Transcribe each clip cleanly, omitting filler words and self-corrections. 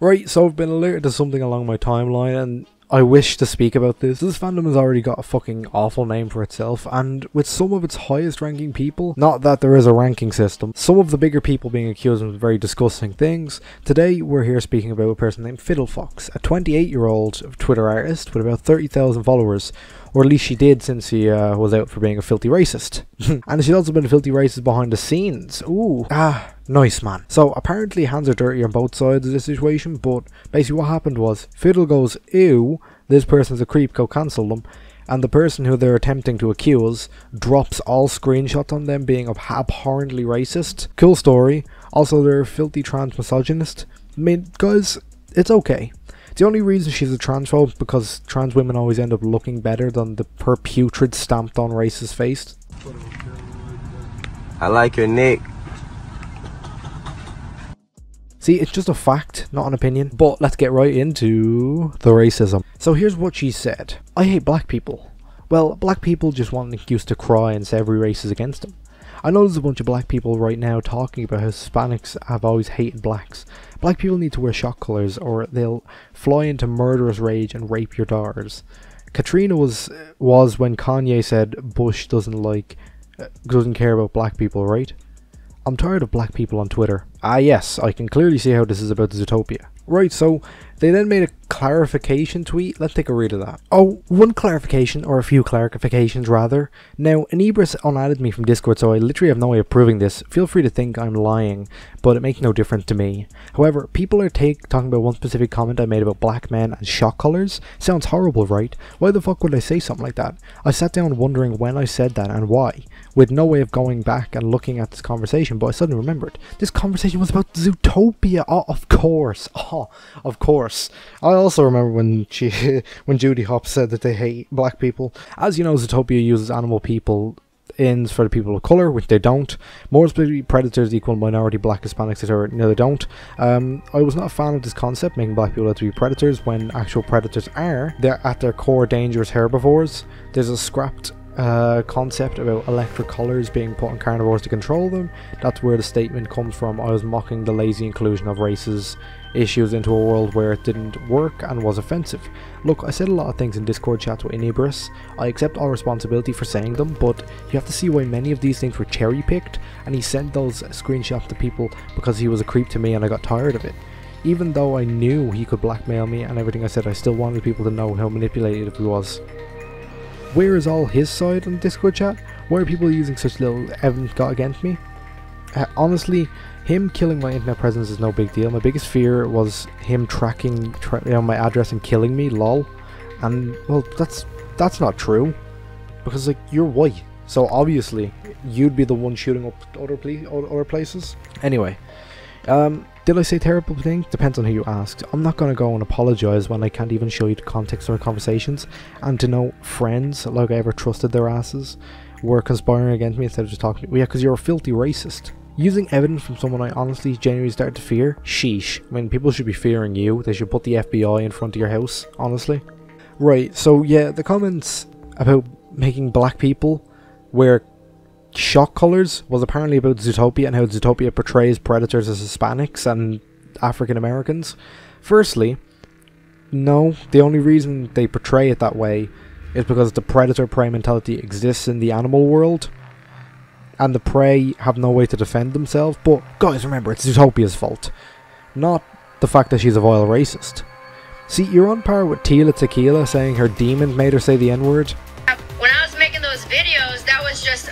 Right, so I've been alerted to something along my timeline and I wish to speak about this. This fandom has already got a fucking awful name for itself, and with some of its highest ranking people, not that there is a ranking system, some of the bigger people being accused of very disgusting things. Today we're here speaking about a person named FiddleaFox, a 28-year-old Twitter artist with about 30,000 followers, or at least she did since she was out for being a filthy racist. And she's also been a filthy racist behind the scenes. Ooh. Nice, man. So apparently hands are dirty on both sides of this situation, but basically what happened was Fiddle goes, ew, this person's a creep, go cancel them, and the person who they're attempting to accuse drops all screenshots on them being abhorrently racist. Cool story. Also, they're a filthy trans misogynist. I mean, guys, it's okay. The only reason she's a transphobe is because trans women always end up looking better than her putrid stamped on racist face. I like your neck. See, it's just a fact, not an opinion. But let's get right into the racism. So here's what she said. I hate black people. Well, black people just want an excuse to cry and say every race is against them. I know there's a bunch of black people right now talking about how Hispanics have always hated blacks. Black people need to wear shock colours or they'll fly into murderous rage and rape your daughters. Katrina was when Kanye said Bush doesn't care about black people, right? I'm tired of black people on Twitter. Ah yes, I can clearly see how this is about Zootopia. Right, so they then made a clarification tweet. Let's take a read of that. Oh, one clarification, or a few clarifications rather. Now, Anibris unadded me from Discord, so I literally have no way of proving this. Feel free to think I'm lying, but it makes no difference to me. However, people are talking about one specific comment I made about black men and shock colours. Sounds horrible, right? Why the fuck would I say something like that? I sat down wondering when I said that and why, with no way of going back and looking at this conversation, but I suddenly remembered. This conversation was about Zootopia. Oh, of course. Oh, of course. I also remember when Judy Hopps said that they hate black people. As you know, Zootopia uses animal people ins for the people of colour, which they don't. More specifically, predators equal minority black Hispanics, etc. No, they don't. I was not a fan of this concept, making black people out to be predators when actual predators they're at their core dangerous herbivores. There's a scrapped concept about electric collars being put on carnivores to control them. That's where the statement comes from. I was mocking the lazy inclusion of races issues into a world where it didn't work and was offensive. Look, I said a lot of things in Discord chats with Inibris. I accept all responsibility for saying them, but you have to see why many of these things were cherry picked, and he sent those screenshots to people because he was a creep to me and I got tired of it. Even though I knew he could blackmail me and everything I said, I still wanted people to know how manipulative he was. Where is all his side on Discord chat? Why are people using such little evidence got against me? Honestly, him killing my internet presence is no big deal. My biggest fear was him tracking my address and killing me, lol. And, well, that's not true. Because, like, you're white. So, obviously, you'd be the one shooting up other places. Anyway, did I say terrible things? Depends on who you ask. I'm not going to go and apologise when I can't even show you the context of our conversations. And to know friends, like I ever trusted their asses, were conspiring against me instead of just talking to me. Yeah, because you're a filthy racist. Using evidence from someone I honestly genuinely started to fear? Sheesh. I mean, people should be fearing you. They should put the FBI in front of your house, honestly. Right, so yeah, the comments about making black people wear shock colours was apparently about Zootopia and how Zootopia portrays predators as Hispanics and African Americans. Firstly, no, the only reason they portray it that way is because the predator-prey mentality exists in the animal world, and the prey have no way to defend themselves. But guys, remember, it's Zootopia's fault, not the fact that she's a vile racist. See, you're on par with Tila Tequila saying her demon made her say the N-word. When I was making those videos, that was just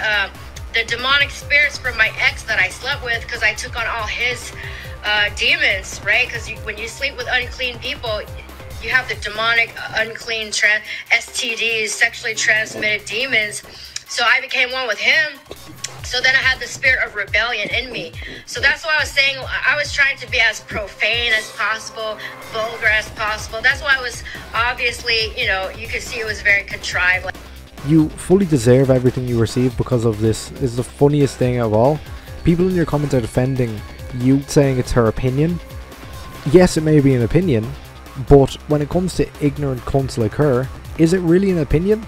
the demonic spirits from my ex that I slept with, because I took on all his demons, right? Because when you sleep with unclean people, you have the demonic, unclean, STDs, sexually transmitted demons. So I became one with him. So then I had the spirit of rebellion in me. So that's why I was saying I was trying to be as profane as possible, vulgar as possible. That's why I was obviously, you know, you could see it was very contrived. You fully deserve everything you receive because of this. This is the funniest thing of all. People in your comments are defending you, saying it's her opinion. Yes, it may be an opinion, but when it comes to ignorant cunts like her, is it really an opinion?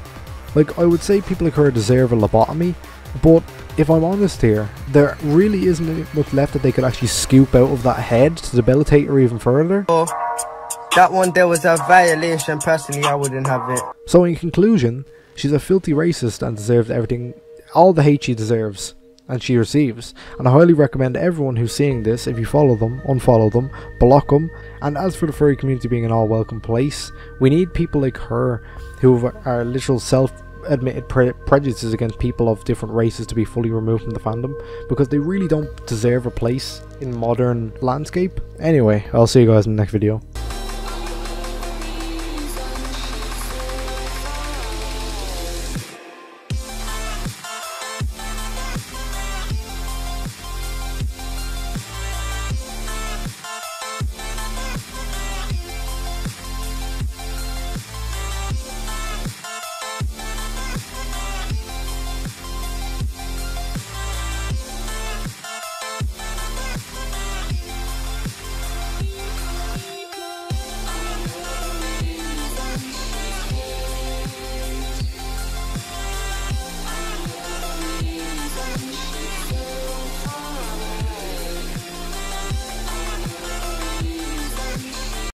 Like, I would say people like her deserve a lobotomy, But if I'm honest here, there really isn't much left that they could actually scoop out of that head to debilitate her even further. That one there was a violation. Personally, I wouldn't have it. So in conclusion, she's a filthy racist and deserves everything, all the hate she deserves and she receives. And I highly recommend everyone who's seeing this, if you follow them, unfollow them, block them. And as for the furry community being an all welcome place, we need people like her who are literal self-admitted prejudices against people of different races to be fully removed from the fandom, because they really don't deserve a place in modern landscape. Anyway, I'll see you guys in the next video.